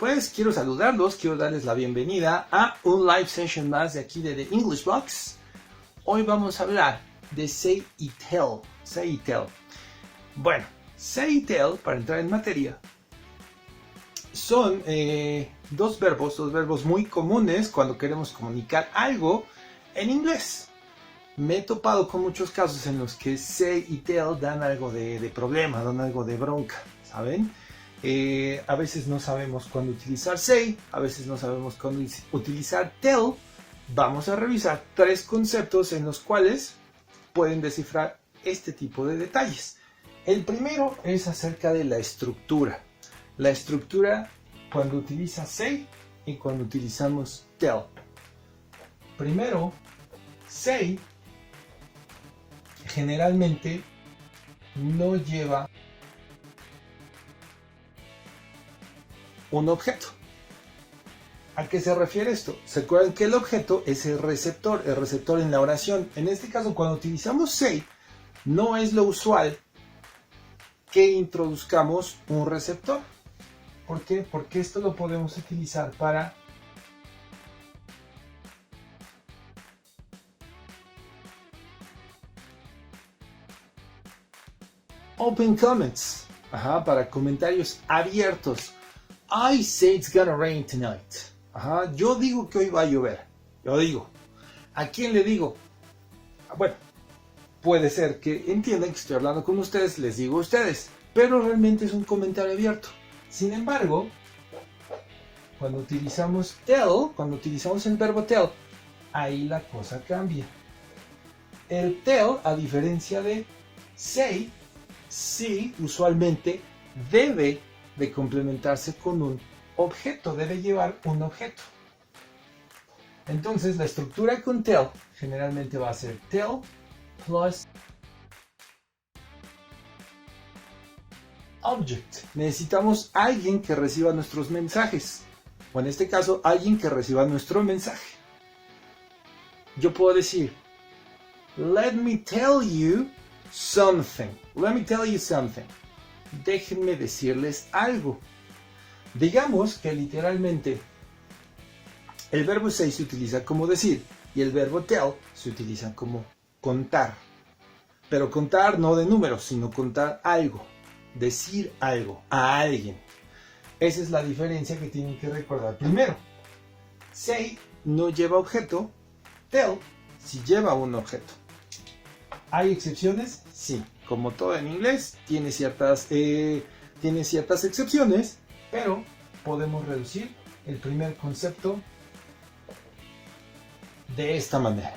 Pues quiero saludarlos, quiero darles la bienvenida a un live session más de aquí de The English Box. Hoy vamos a hablar de say y tell. Say y tell. Bueno, say y tell, para entrar en materia, son dos verbos muy comunes cuando queremos comunicar algo en inglés. Me he topado con muchos casos en los que say y tell dan algo de problema, dan algo de bronca, ¿saben? A veces no sabemos cuándo utilizar say, a veces no sabemos cuándo utilizar tell. Vamos a revisar tres conceptos en los cuales pueden descifrar este tipo de detalles. El primero es acerca de la estructura. La estructura cuando utiliza say y cuando utilizamos tell. Primero, say generalmente no lleva un objeto. ¿A qué se refiere esto? ¿Se acuerdan que el objeto es el receptor en la oración? En este caso, cuando utilizamos say, no es lo usual que introduzcamos un receptor. ¿Por qué? Porque esto lo podemos utilizar para open comments, para comentarios abiertos. I say it's gonna rain tonight. Yo digo que hoy va a llover. Yo digo. ¿A quién le digo? Bueno, puede ser que entiendan que estoy hablando con ustedes, les digo a ustedes, pero realmente es un comentario abierto. Sin embargo, cuando utilizamos tell, cuando utilizamos el verbo tell, ahí la cosa cambia. El tell, a diferencia de say, sí, usualmente debe de complementarse con un objeto, debe llevar un objeto. Entonces la estructura con tell generalmente va a ser tell plus object. Necesitamos alguien que reciba nuestros mensajes, o en este caso alguien que reciba nuestro mensaje. Yo puedo decir, let me tell you something. Let me tell you something. Déjenme decirles algo. Digamos que literalmente el verbo say se utiliza como decir y el verbo tell se utiliza como contar. Pero contar no de números, sino contar algo. Decir algo a alguien. Esa es la diferencia que tienen que recordar primero. Say no lleva objeto, tell sí lleva un objeto. ¿Hay excepciones? Sí. Como todo en inglés, tiene ciertas excepciones, pero podemos reducir el primer concepto de esta manera.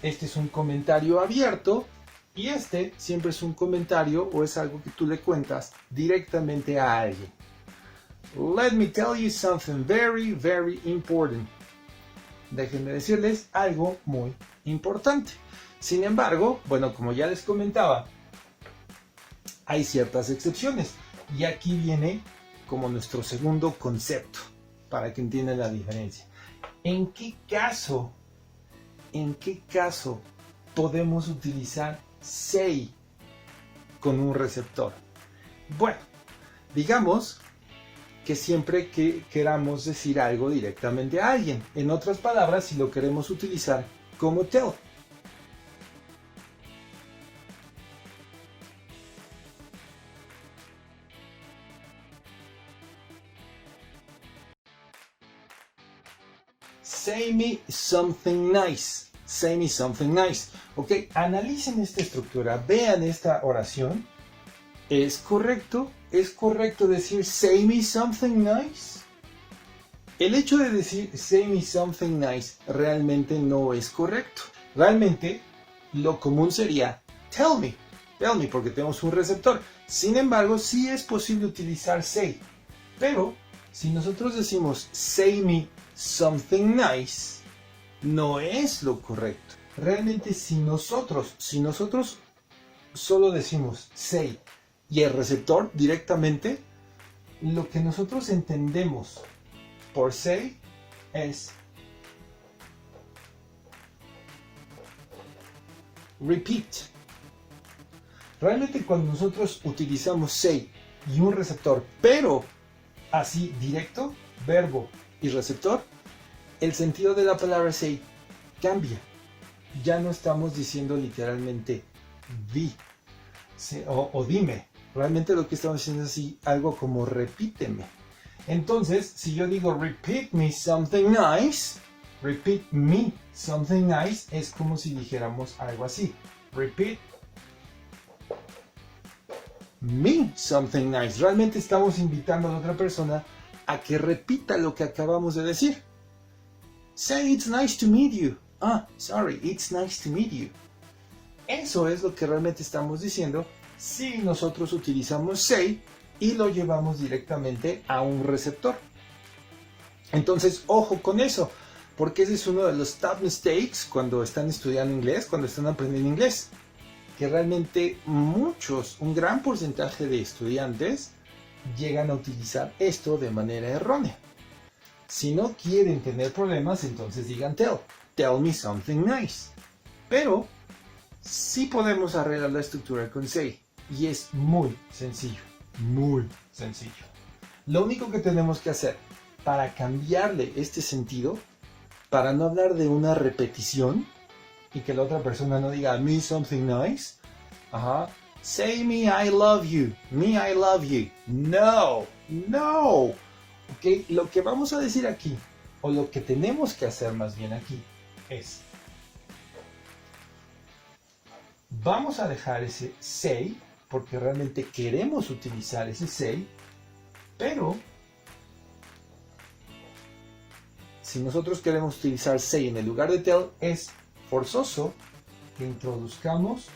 Este es un comentario abierto y este siempre es un comentario o es algo que tú le cuentas directamente a alguien. Let me tell you something very, very important. Déjenme decirles algo muy importante. Sin embargo, bueno, como ya les comentaba, hay ciertas excepciones. Y aquí viene como nuestro segundo concepto, para que entiendan la diferencia. ¿En qué caso podemos utilizar say con un receptor? Bueno, digamos que siempre que queramos decir algo directamente a alguien. En otras palabras, si lo queremos utilizar como tell. Say me something nice. Say me something nice. Ok, analicen esta estructura. Vean esta oración. ¿Es correcto decir say me something nice? El hecho de decir say me something nice realmente no es correcto. Realmente lo común sería tell me, porque tenemos un receptor. Sin embargo, sí es posible utilizar say. Pero si nosotros decimos say me something nice, no es lo correcto. Realmente si nosotros solo decimos say y el receptor directamente, lo que nosotros entendemos por say es repeat. Realmente cuando nosotros utilizamos say y un receptor, pero así directo, verbo y receptor, el sentido de la palabra say cambia. Ya no estamos diciendo literalmente di o dime. Realmente lo que estamos diciendo es así, algo como repíteme. Entonces, si yo digo repeat me something nice, es como si dijéramos algo así. Repeat me something nice. Realmente estamos invitando a la otra persona a que repita lo que acabamos de decir. Say it's nice to meet you. Sorry, it's nice to meet you. Eso es lo que realmente estamos diciendo si nosotros utilizamos say y lo llevamos directamente a un receptor. Entonces, ojo con eso, porque ese es uno de los top mistakes cuando están estudiando inglés, cuando están aprendiendo inglés. Que realmente un gran porcentaje de estudiantes llegan a utilizar esto de manera errónea. Si no quieren tener problemas, entonces digan tell me something nice. Pero sí podemos arreglar la estructura con say y es muy sencillo. Lo único que tenemos que hacer para cambiarle este sentido, para no hablar de una repetición y que la otra persona no diga me something nice, say me I love you, no, ok, lo que vamos a decir aquí, o lo que tenemos que hacer más bien aquí, es vamos a dejar ese say, porque realmente queremos utilizar ese say, pero si nosotros queremos utilizar say en el lugar de tell, es forzoso que introduzcamos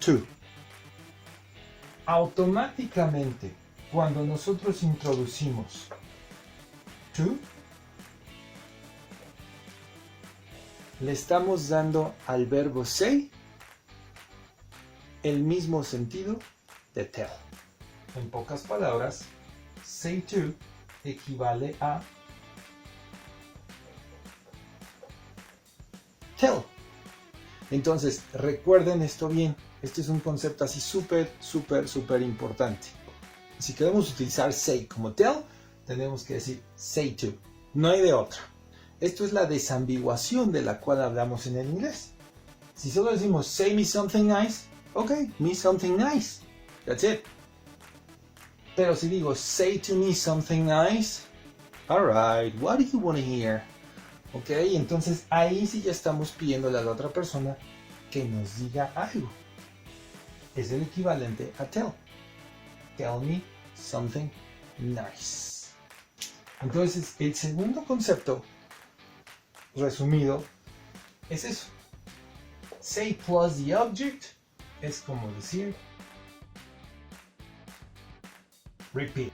to. Automáticamente, cuando nosotros introducimos to, le estamos dando al verbo say el mismo sentido de tell. En pocas palabras, say to equivale a tell. Entonces, recuerden esto bien. Este es un concepto así súper importante. Si queremos utilizar say como tell, tenemos que decir say to. No hay de otra. Esto es la desambiguación de la cual hablamos en el inglés. Si solo decimos say me something nice, ok, me something nice. That's it. Pero si digo say to me something nice, alright, what do you want to hear? Ok, entonces ahí sí ya estamos pidiéndole a la otra persona que nos diga algo. Es el equivalente a tell. Tell me something nice. Entonces, el segundo concepto, resumido, es eso. Say plus the object es como decir repeat.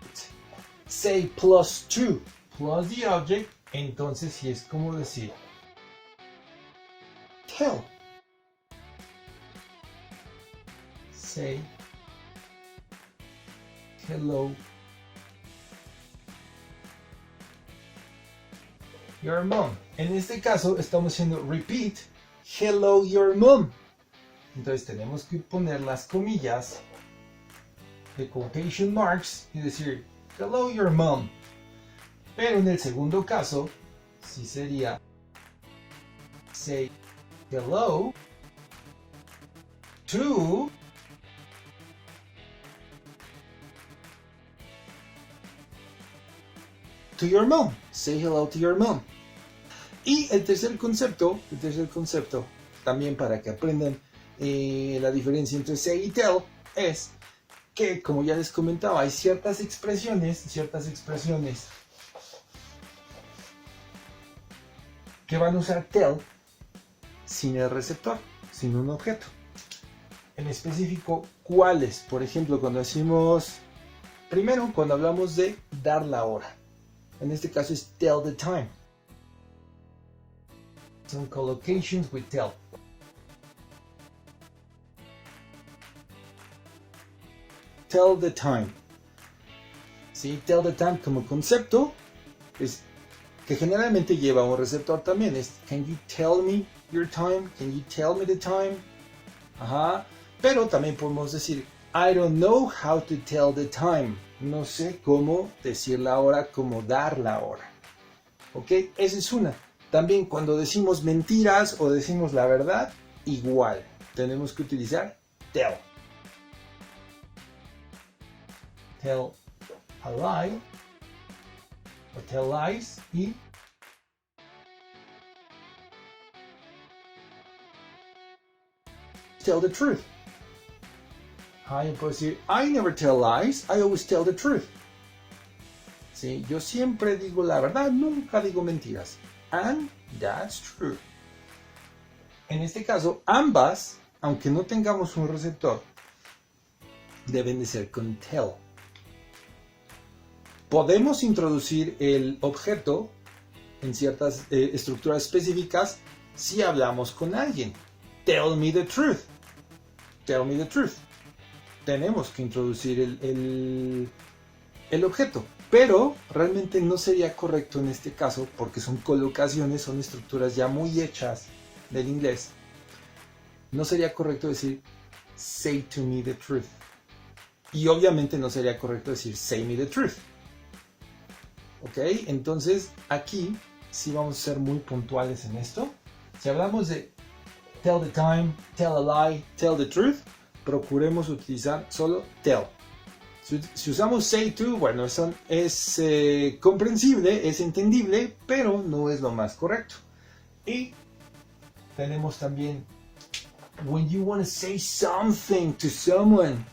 Say plus to plus the object, entonces sí es como decir tell. Say hello your mom. En este caso estamos haciendo repeat hello your mom. Entonces tenemos que poner las comillas de quotation marks y decir hello your mom. Pero en el segundo caso sí sería say hello to your mom. Say hello to your mom. Y el tercer concepto, también para que aprendan la diferencia entre say y tell, es que, como ya les comentaba, hay ciertas expresiones que van a usar tell sin el receptor, sin un objeto. En específico, ¿cuáles? Por ejemplo, cuando decimos, primero, cuando hablamos de dar la hora. En este caso es tell the time. Some collocations with tell. Tell the time. ¿Sí? Tell the time como concepto es que generalmente lleva un receptor también. Es can you tell me your time? Can you tell me the time? Ajá. Pero también podemos decir I don't know how to tell the time. No sé cómo decir la hora, cómo dar la hora. ¿Ok? Esa es una. También cuando decimos mentiras o decimos la verdad, igual. Tenemos que utilizar tell. Tell a lie. O tell lies y tell the truth. Yo puedo decir, I never tell lies, I always tell the truth. ¿Sí? Yo siempre digo la verdad, nunca digo mentiras. And that's true. En este caso, ambas, aunque no tengamos un receptor, deben de ser con tell. Podemos introducir el objeto en ciertas estructuras específicas si hablamos con alguien. Tell me the truth. Tell me the truth. Tenemos que introducir el objeto, pero realmente no sería correcto en este caso porque son colocaciones, son estructuras ya muy hechas del inglés. No sería correcto decir say to me the truth. Y obviamente no sería correcto decir say me the truth. ¿Ok? Entonces aquí sí vamos a ser muy puntuales en esto. Si hablamos de tell the time, tell a lie, tell the truth, procuremos utilizar solo tell. Si usamos say to, bueno, eso es comprensible, es entendible, pero no es lo más correcto. Y tenemos también when you want to say something to someone,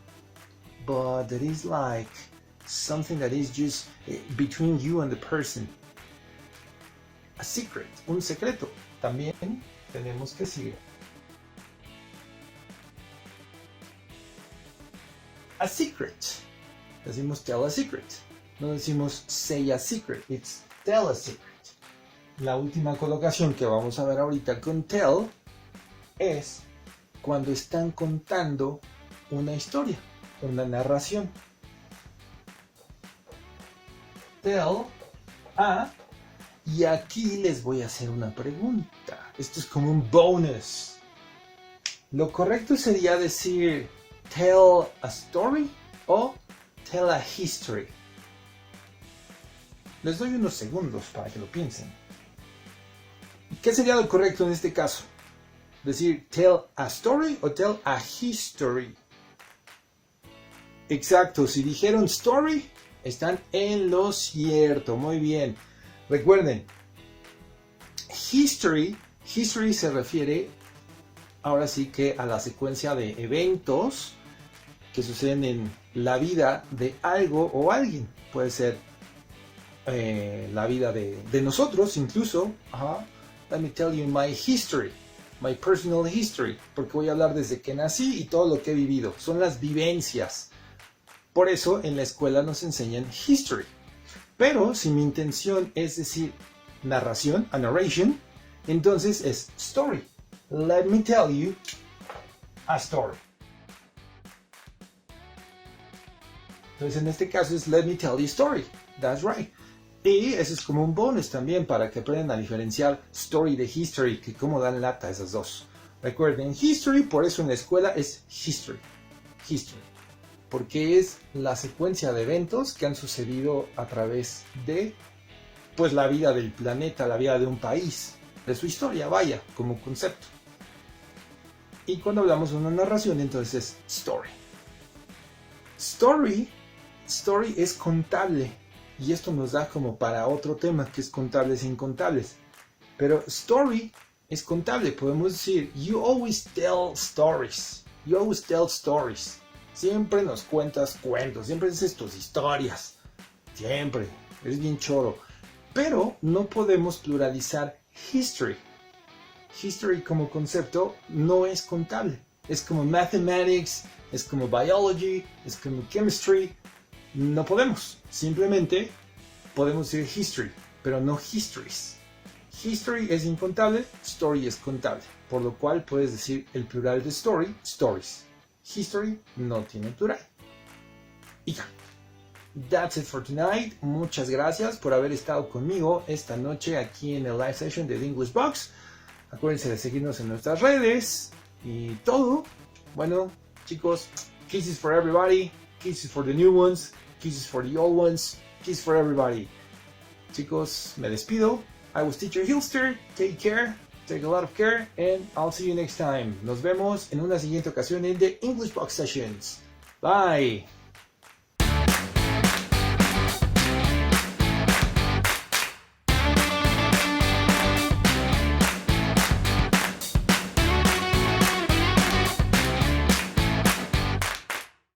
but that is like something that is just between you and the person. A secret, un secreto. También tenemos que decir a secret. Decimos tell a secret. No decimos say a secret. It's tell a secret. La última colocación que vamos a ver ahorita con tell es cuando están contando una historia, una narración. Tell a, y aquí les voy a hacer una pregunta. Esto es como un bonus. Lo correcto sería decir tell a story o tell a history. Les doy unos segundos para que lo piensen. ¿Qué sería lo correcto en este caso? ¿Decir tell a story o tell a history? Exacto, si dijeron story, están en lo cierto. Muy bien. Recuerden, history se refiere ahora sí que a la secuencia de eventos que suceden en la vida de algo o alguien. Puede ser la vida de nosotros incluso. Let me tell you my history, my personal history, porque voy a hablar desde que nací y todo lo que he vivido. Son las vivencias. Por eso en la escuela nos enseñan history. Pero si mi intención es decir narración, a narration, entonces es story. Let me tell you a story. Entonces en este caso es let me tell you a story. That's right. Y eso es como un bonus también para que aprendan a diferenciar story de history, que como dan lata esas dos. Recuerden, history, por eso en la escuela es history. History. Porque es la secuencia de eventos que han sucedido a través de pues la vida del planeta, la vida de un país, de su historia, vaya, como concepto. Y cuando hablamos de una narración, entonces es story. Story es contable. Y esto nos da como para otro tema, que es contables e incontables. Pero story es contable. Podemos decir, you always tell stories. You always tell stories. Siempre nos cuentas cuentos. Siempre dices tus historias. Siempre. Eres bien choro. Pero no podemos pluralizar history. History como concepto no es contable. Es como mathematics, es como biology, es como chemistry. No podemos. Simplemente podemos decir history, pero no histories. History es incontable, story es contable. Por lo cual puedes decir el plural de story, stories. History no tiene plural. Y ya. That's it for tonight. Muchas gracias por haber estado conmigo esta noche aquí en el live session de The English Box. Acuérdense de seguirnos en nuestras redes y todo. Bueno, chicos, kisses for everybody, kisses for the new ones. Kisses for the old ones. Kisses for everybody. Chicos, me despido. I was Teacher Hilster. Take care. Take a lot of care. And I'll see you next time. Nos vemos en una siguiente ocasión en The English Box Sessions. Bye.